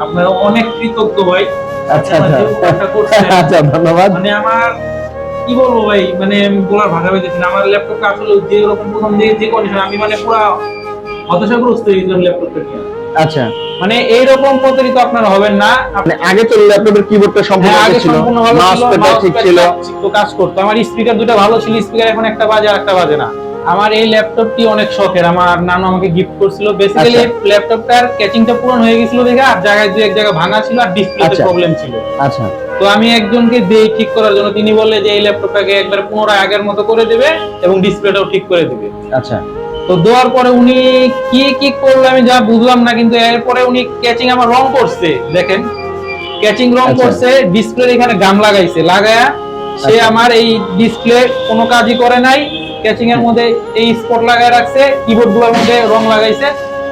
আপনারা অনেক কৃতজ্ঞ ভাই। আচ্ছা আচ্ছা ধন্যবাদ। মানে আমার কি বলবো ভাই, মানে বলার ভাষা পেয়েছি না। আমার ল্যাপটপটা আসলে যে রকম প্রথম দিকে যে কন্ডিশন, আমি মানে পুরো হতাশাগ্রস্ত হয়ে গেছিলাম ল্যাপটপটা নিয়ে। আচ্ছা, মানে এইরকম প্রতারিত আপনারা হবেন না। মানে আগে তো ল্যাপটপের কিবোর্ডটা সম্পূর্ণ আগে ছিল, সম্পূর্ণ ভালো মাউস ছিল, প্যাডটা ঠিক ছিল, তো কাজ করতো। আমার স্পিকার দুটো ভালো ছিল, স্পিকার এখন একটা বাজে আর একটা বাজে না। আমার এই ল্যাপটপটি অনেক শখের, আমার নানু আমাকে গিফট করছিল। বেসিক্যালি ল্যাপটপটার ক্যাচিংটা পূরণ হয়ে গেছিল দেখে, আর জায়গায় এক জায়গায় ভাঙা ছিল আর ডিসপ্লেতে প্রবলেম ছিল। আচ্ছা, তো আমি একজনকে দেই ঠিক করার জন্য, তিনি বললে যে এই ল্যাপটপটাকে একবার পুনরায় আগের মতো করে দেবে এবং ডিসপ্লেটাও ঠিক করে দেবে। আচ্ছা, তো দেওয়ার পরে উনি কি কি করলো আমি যা বুঝলাম না, কিন্তু এরপরে উনি ক্যাচিং আমার রং করছে, দেখেন ক্যাচিং রং করছে, ডিসপ্লে এখানে গাম লাগাইছে, লাগায়া সে আমার এই ডিসপ্লে কোনো কাজই করে নাই। ক্যাচিং এর মধ্যে এই স্পট লাগায় রাখছে, কিবোর্ড গুলোর মধ্যে রং লাগাইছে,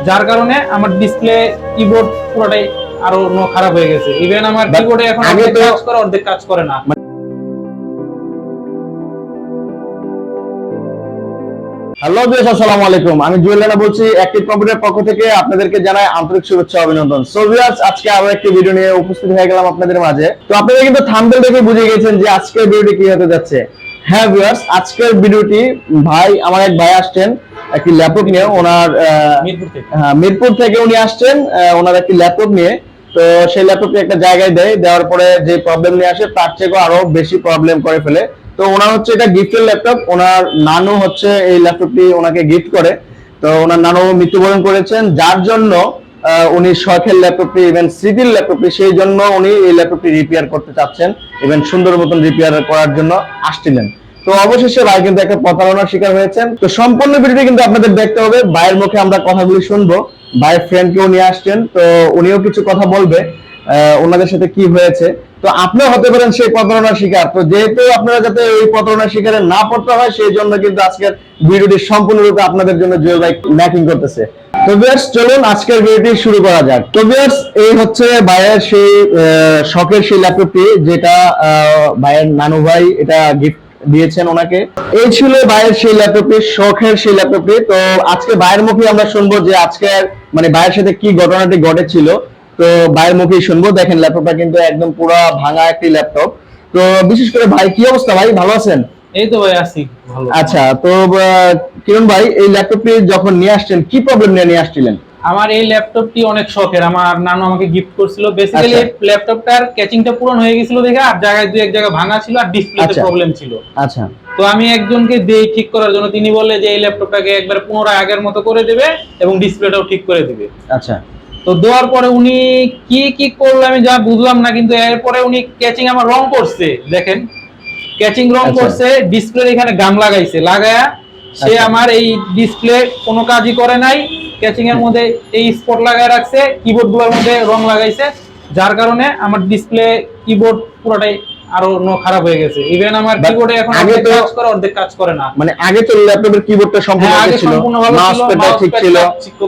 যার কারণে আমার ডিসপ্লে কিবোর্ড পুরোটাই আরো খারাপ হয়ে গেছে। ইভেন আমার কিবোর্ডে এখন অর্ধেক কাজ করে, অর্ধেক কাজ করে না। হ্যালো ভিউয়ার্স, আসসালামু আলাইকুম। আমি জুয়েল রানা বলছি অ্যাক্টিভ কম্পিউটার পক্ষ থেকে। আপনাদেরকে জানাই আন্তরিক শুভেচ্ছা অভিনন্দন। সো ভিউয়ার্স, আজকে আরো একটি ভিডিও নিয়ে উপস্থিত হয়ে গেলাম আপনাদের মাঝে। তো আপনারা কিন্তু থাম্বনেল দেখে বুঝে গেছেন যে আজকের ভিডিওটি কি হতে যাচ্ছে। হ্যাঁ ভিউয়ার্স, আজকের ভিডিওটি আমার এক ভাই আসছেন একটি ল্যাপটপ নিয়ে, ওনার মিরপুর থেকে উনি আসছেন ওনার একটি ল্যাপটপ নিয়ে। তো সেই ল্যাপটপটি একটা জায়গায় দেওয়ার পরে যে প্রবলেম নিয়ে আসে তার থেকেও আরো বেশি প্রবলেম করে ফেলে। তো ওনার হচ্ছে এটা গিফটের ল্যাপটপ, ওনার নানু হচ্ছে এই ল্যাপটপটি ওনাকে গিফট করে। তো ওনার নানু মৃত্যুবরণ করেছেন, যার জন্য উনি শখের ল্যাপটপটি, ইভেন স্মৃতির ল্যাপটপটি, সেই জন্য উনি এই ল্যাপটপটি রিপেয়ার করতে চাচ্ছেন, ইভেন সুন্দর মতন রিপেয়ার করার জন্য আসছিলেন। তো অবশেষে ভাই কিন্তু একটা প্রতারণার শিকার হয়েছেন। তো সম্পূর্ণ ভিডিওটি কিন্তু আপনাদের দেখতে হবে, ভাইয়ের মুখে আমরা কথাগুলি শুনবো। ভাইয়ের ফ্রেন্ডকেও নিয়ে আসছেন, তো উনিও কিছু কথা বলবে ওনাদের সাথে কি হয়েছে। তো আপনিও হতে পারেন সেই প্রতারণার শিকার। তো যেহেতু আপনারা যাতে এই প্রতারণার শিকারে না পড়তে হয়, সেই জন্য কিন্তু আজকের ভিডিওটি সম্পূর্ণরূপে আপনাদের জন্য জুয়েল ভাই মেকিং করতেছে। তো ভিউয়ার্স, চলুন আজকের ভিডিওটি শুরু করা যাক। তো ভিউয়ার্স, এই হচ্ছে ভাইয়ের সেই শখের সেই ল্যাপটপটি, যেটা ভাইয়ের নানু ভাই এটা গিফট দিয়েছেন ওনাকে। এই ছিল ভাইয়ের সেই ল্যাপটপটি, শখের সেই ল্যাপটপটি। তো আজকে ভাইয়ের মুখে আমরা শুনবো যে আজকে মানে ভাইয়ের সাথে কি ঘটনাটি ঘটেছিল। তো ভাইয়ের মুখেই শুনবো। দেখেন ল্যাপটপটা কিন্তু একদম পুরো ভাঙা একটি ল্যাপটপ। তো বিশেষ করে ভাই, কি অবস্থা ভাই, ভালো আছেন? এই তো ভাই আছি ভালো। আচ্ছা, তো কিরণ ভাই, এই ল্যাপটপটি যখন নিয়ে আসছেন কি প্রবলেম নিয়ে আসছিলেন? আমার এই ল্যাপটপটি অনেক শখের, আমার নানু আমাকে গিফট করছিল। বেসিক্যালি ল্যাপটপটার ক্যাচিংটা পূরণ হয়ে গেছিল দেখে, আর জায়গায় এক জায়গায় ভাঙা ছিল আর ডিসপ্লেতে প্রবলেম ছিল। আচ্ছা, তো আমি একজনকে দেই ঠিক করার জন্য, তিনি বললে যে এই ল্যাপটপটাকে একবার পুনরায় আগের মতো করে দেবে এবং ডিসপ্লেটাও ঠিক করে দিবে। আচ্ছা, তো দেওয়ার পরে উনি কি কি করলো আমি যা বুঝলাম না, কিন্তু এরপরে উনি ক্যাচিং আমার রং করছে, দেখেন ক্যাচিং রং করছে, ডিসপ্লে এখানে গাম লাগাইছে, লাগায়া সে আমার এই ডিসপ্লে কোনো কাজই করে নাই। ক্যাচিং এর মধ্যে এই স্পট লাগায় রাখছে, কিবোর্ড গুলোর মধ্যে রং লাগাইছে, যার কারণে আমার ডিসপ্লে কিবোর্ড পুরোটাই আরো খারাপ হয়ে গেছে। ইভেন আমার কিবোর্ডে এখন অর্ধেক কাজ করে, অর্ধেক কাজ করে না। মানে আগে তো ল্যাপটপের কিবোর্ডটা সম্পূর্ণ ছিল, মাউস প্যাডটা ঠিক ছিল,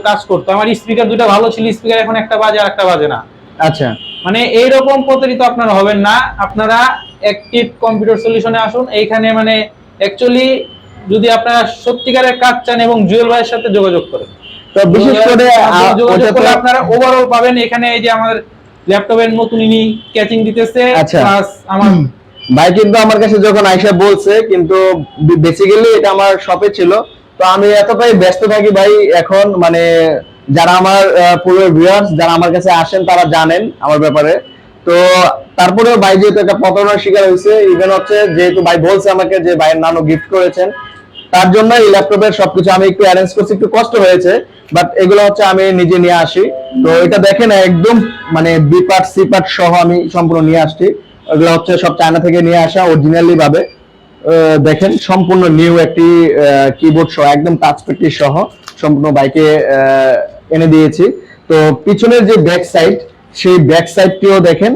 কাজ করতো। আমার স্পিকার দুটো ভালো ছিল, স্পিকার এখন একটা বাজে আর একটা বাজে না। আচ্ছা, মানে এইরকম প্রতারিত আপনারা হবেন না। আপনারা অ্যাক্টিভ কম্পিউটার সলিউশনে আসুন। এইখানে মানে অ্যাকচুয়ালি যদি আপনারা সত্যিকারের কাজ চান এবং জুয়েল ভাইয়ের সাথে যোগাযোগ করেন, তো বিশেষ করে যোগাযোগ করলে আপনারা ওভারঅল পাবেন। এখানে এই যে আমাদের ল্যাপটপের নতুন ইনি ক্যাচিং দিতেছে, প্লাস আমার ভাই কিন্তু আমার কাছে যখন আইসা বলছে, কিন্তু বেসিক্যালি এটা আমার শপে ছিল। তো আমি এতটাই ব্যস্ত থাকি ভাই এখন, মানে যারা আমার পুরো ভিউয়ার্স যারা আমার কাছে আসেন তারা জানেন আমার ব্যাপারে। তো তারপরেও ভাই যেহেতু একটা প্রতারণার শিকার হয়েছে, ইভেন হচ্ছে যেহেতু ভাই বলছে আমাকে যে ভাইয়ের নানু গিফট করেছেন, তার জন্য এই ল্যাপটপের সবকিছু আমি একটু অ্যারেঞ্জ করছি, একটু কষ্ট হয়েছে, বাট এগুলো হচ্ছে আমি নিজে নিয়ে আসি। তো এটা দেখেন একদম মানে বি পার্ট সি পার্ট সহ আমি সম্পূর্ণ নিয়ে আসছি। এগুলো হচ্ছে সব চায়না থেকে নিয়ে আসা অরিজিনালি ভাবে। দেখেন সম্পূর্ণ নিউ একটি কিবোর্ড সহ, একদম টাচপ্যাডটি সহ সম্পূর্ণ বাইকে এনে দিয়েছি। তো পিছনের যে ব্যাক সাইড, সেই ব্যাক সাইডটিও দেখেন,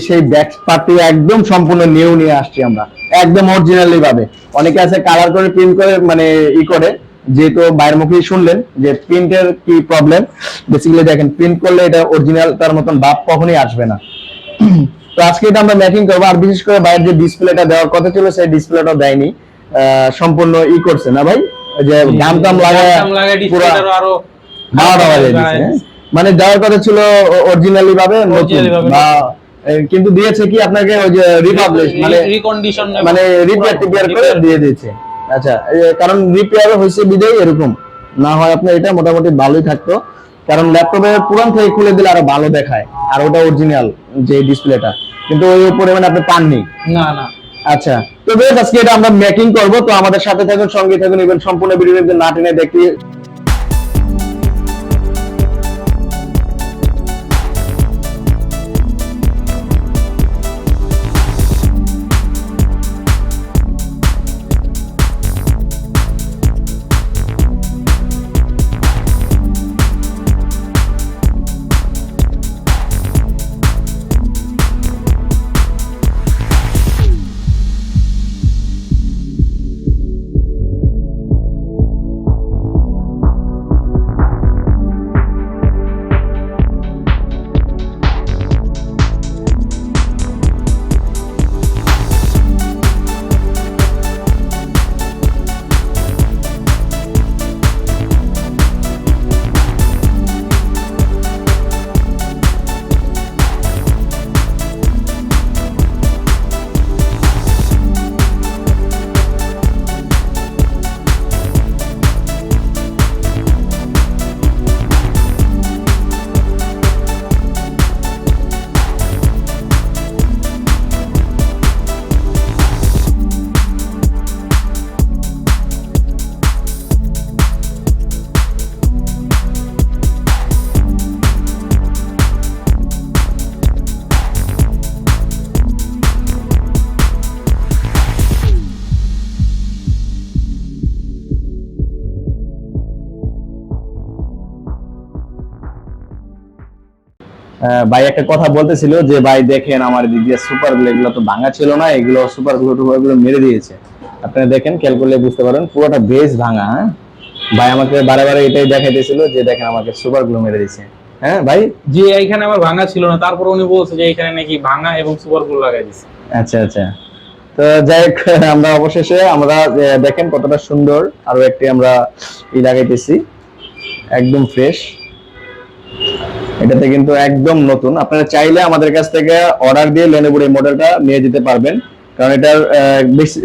সেই ব্যাক পার্টটি একদম সম্পূর্ণ নিউ নিয়ে আসছি আমরা, একদম অরিজিনালি ভাবে। অনেকে আছে কালার করে প্রিন্ট করে মানে করে, যেহেতু বাইরের মুখেই শুনলেন যে প্রিন্টের কি প্রবলেম। বেসিক্যালি দেখেন প্রিন্ট করলে এটা অরিজিনাল তার মতন ভাব কখনোই আসবে না। তো আজকে এটা আমরা ম্যাচিং করবো। আর বিশেষ করে বাইরের যে ডিসপ্লেটা দেওয়ার কথা ছিল, সেই ডিসপ্লেটা দেয়নি, সম্পূর্ণ করছে না ভাই, যে গাম টাম লাগায় পুরো 12টা বাজে দিচ্ছে। মানে দেওয়ার কথা ছিল অরিজিনালি ভাবে নতুন বা কিন্তু দিয়েছে কি আপনাকে ওই যে রিপাবলিশ মানে রিকন্ডিশন মানে রিপেয়ার করে দিয়ে দিয়েছে। আচ্ছা, কারণ রিপেয়ার হয়েছে বিদেই এরকম, না হয় আপনার এটা মোটামুটি ভালোই থাকতো, কারণ ল্যাপটপের পুরান থেকে খুলে দিলে আরো ভালো দেখায়, আর ওটা অরিজিনাল যে ডিসপ্লেটা, কিন্তু ওই পরিমাণে আপনি পাননি। না না। আচ্ছা, তো বেশ আজকে এটা আমরা মেকিং করব, তো আমাদের সাথে থাকুন, সঙ্গে থাকুন, ইভেন সম্পূর্ণ ভিডিওটি না টেনে দেখি। ভাই একটা কথা বলতেছিল যে ভাই দেখেন আমার দিক দিয়ে সুপার গ্লু এগুলো তো ভাঙা ছিল না, এগুলো সুপার গ্লু এগুলো মেরে দিয়েছে। আপনারা দেখেন, খেয়াল করলে বুঝতে পারেন পুরোটা বেস ভাঙা। হ্যাঁ ভাই আমাকে বারে বারে এটাই দেখাইতেছিল যে দেখেন আমাকে সুপার গ্লু মেরে দিয়েছে। হ্যাঁ ভাই, যে এইখানে আমার ভাঙা ছিল না, তারপর উনি বলছে যে এখানে নাকি ভাঙা এবং সুপার গ্লু লাগাই দিয়েছে। আচ্ছা আচ্ছা, তো যাই হোক, আমরা অবশেষে আমরা দেখেন কতটা সুন্দর আরো একটি আমরা লাগাইতেছি, একদম ফ্রেশ। এটাতে কিন্তু একদম নতুন। আপনারা চাইলে আমাদের কাছ থেকে অর্ডার দিয়ে লেনোভোর এই মডেলটা নিয়ে যেতে পারবেন, কারণ এটার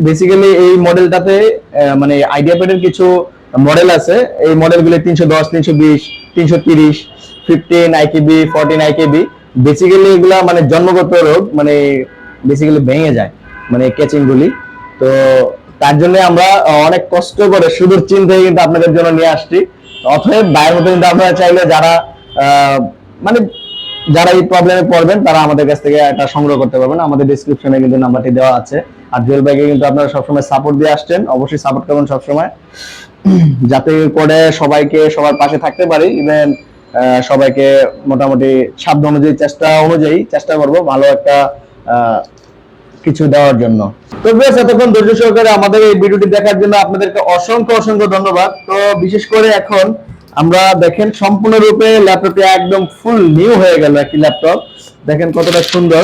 বেসিক্যালি এই মডেলটাতে মানে আইডিয়া প্যাডের কিছু মডেল আছে, এই মডেলগুলো 310, 320, 330, 15 আইকেবি, 14 আইকেবি। বেসিক্যালি এগুলা মানে জন্মগত রোগ, মানে বেসিক্যালি ভেঙে যায় মানে কেচিং গুলি। তো তার জন্য আমরা অনেক কষ্ট করে সুদূর চীন থেকে কিন্তু আপনাদের জন্য নিয়ে আসছি। অতএব বাইরের মধ্যে কিন্তু আপনারা চাইলে যারা মানে যারা এই প্রবলেমে পড়বেন তারা আমাদের কাছ থেকে এটা সংগ্রহ করতে পারবেন। আমাদের ডেসক্রিপশনে কিন্তু নাম্বারটি দেওয়া আছে। আর জুয়েল ভাইকে কিন্তু আপনারা সবসময় সাপোর্ট দিয়ে আসছেন, অবশ্যই সাপোর্ট করবেন সবসময়, যাতে করে সবাইকে সবার পাশে থাকতে পারি। ইভেন সবাইকে মোটামুটি সাধ্য অনুযায়ী চেষ্টা করব ভালো একটা কিছু দেওয়ার জন্য। তো বেশ, এতক্ষণ ধৈর্য সহকারে আমাদের এই ভিডিওটি দেখার জন্য আপনাদেরকে অসংখ্য ধন্যবাদ। তো বিশেষ করে এখন আমরা দেখেন সম্পূর্ণরূপে ল্যাপটপটি একদম ফুল নিউ হয়ে গেল একটি ল্যাপটপ। দেখেন কতটা সুন্দর,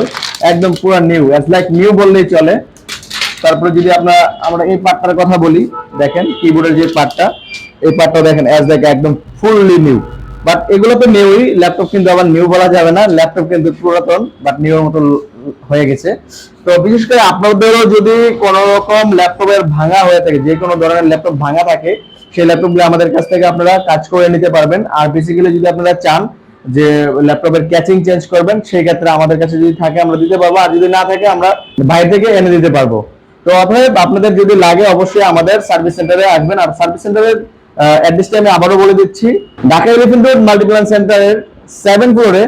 একদম পুরো নিউ, অ্যাজ লাইক নিউ বললেই চলে। তারপরে যদি আমরা এই পার্টটার কথা বলি, দেখেন কিবোর্ডের যে পার্টটা, এই পার্টটা দেখেন অ্যাজ লাইক একদম ফুললি নিউ। বাট এগুলো তো নিউই, ল্যাপটপ কিন্তু আবার নিউ বলা যাবে না, ল্যাপটপ কিন্তু পুরাতন বাট নিউ এর মতো হয়ে গেছে। তো বিশেষ করে আপনাদেরও যদি কোনো রকম ল্যাপটপের ভাঙা হয়ে থাকে, যে কোনো ধরনের ল্যাপটপ ভাঙা থাকে, সেই ল্যাপটপগুলো আমাদের কাছ থেকে আপনারা কাজ করে নিতে পারবেন। আর বেসিক্যালি যদি আপনারা চান যে ল্যাপটপের ক্যাচিং চেঞ্জ করবেন, সেই ক্ষেত্রে আমাদের কাছে যদি থাকে আমরা দিতে পারবো, আর যদি না থাকে আমরা বাইরে থেকে এনে দিতে পারবো। তো অতএব আপনাদের যদি লাগে অবশ্যই আমাদের সার্ভিস সেন্টারে আসবেন। আর সার্ভিস সেন্টারের অ্যাড্রেসটা আমি আবারও বলে দিচ্ছি, ঢাকা এলিফ্যান্ট রোড মাল্টিপ্লান সেন্টারের 7 ফ্লোরে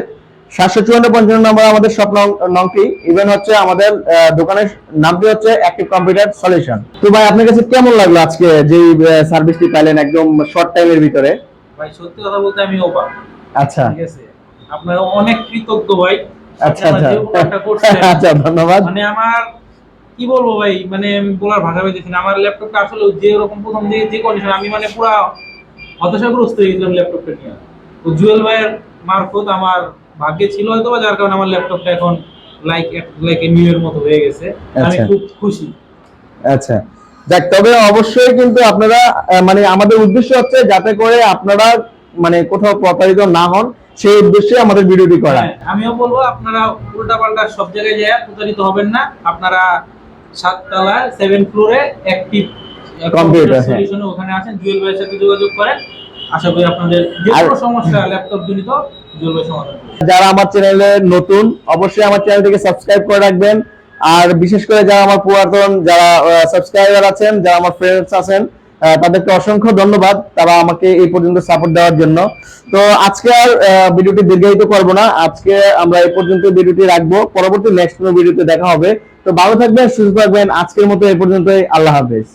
754-55 নম্বর আমাদের শপ নংটি। ইভেন হচ্ছে আমাদের দোকানের নামটি হচ্ছে অ্যাক্টিভ কম্পিউটার সলিউশন। তো ভাই আপনার কাছে কেমন লাগলো আজকে যে সার্ভিসটি পাইলেন একদম শর্ট টাইমের ভিতরে? ভাই সত্যি কথা বলতে আমি ওপা। আচ্ছা, ঠিক আছে, আপনার অনেক কৃতজ্ঞ ভাই। আচ্ছা আচ্ছা আচ্ছা, ধন্যবাদ। মানে আমার কি বলবো ভাই, মানে বলার ভাষা পাইতেছি না। আমার ল্যাপটপটা আসলে যে রকম প্রথম দিকে যে কন্ডিশন, আমি মানে পুরো হতাশাগ্রস্ত হয়ে গেছিলাম ল্যাপটপটা নিয়ে। তো জুয়েল ভাইয়ের মারফত আমার ভাগ্যে ছিল হয়তো, যার কারণে আমার ল্যাপটপটা এখন লাইক এ নিউ এর মতো হয়ে গেছে। আমি খুব খুশি। আচ্ছা, যাক, তবে অবশ্যই কিন্তু আপনারা মানে আমাদের উদ্দেশ্য হচ্ছে যাতে করে আপনারা মানে কোথাও প্রতারিত না হন, সেই উদ্দেশ্যে আমাদের ভিডিওটি করা। হ্যাঁ, আমিও বলবো আপনারা উল্টাপাল্টা সব জায়গায় যায় প্রতারিত হবেন না। আপনারা 7 তলায় 7 ফ্লোরে অ্যাক্টিভ কম্পিউটার সলিউশনে ওখানে আছেন, জুয়েল ভাইয়ের সাথে যোগাযোগ করেন। আশা করি আপনাদের যে কোনো সমস্যা ল্যাপটপ জনিত জুয়েল ভাই সমাধান করবে। যারা আমার চ্যানেলে নতুন অবশ্যই আমার চ্যানেলটিকে সাবস্ক্রাইব করে রাখবেন। আর বিশেষ করে যারা আমার পুরাতন যারা সাবস্ক্রাইবার আছেন, যারা আমার ফ্রেন্ডস আছেন, তাদেরকে অসংখ্য ধন্যবাদ, তারা আমাকে এই পর্যন্ত সাপোর্ট দেওয়ার জন্য। তো আজকে আর ভিডিওটি দীর্ঘায়িত করব না, আজকে আমরা এই পর্যন্ত ভিডিওটি রাখবো। পরবর্তী নেক্সট কোনো ভিডিওতে দেখা হবে। তো ভালো থাকবেন, সুস্থ থাকবেন। আজকের মতো এই পর্যন্তই। আল্লাহ হাফেজ।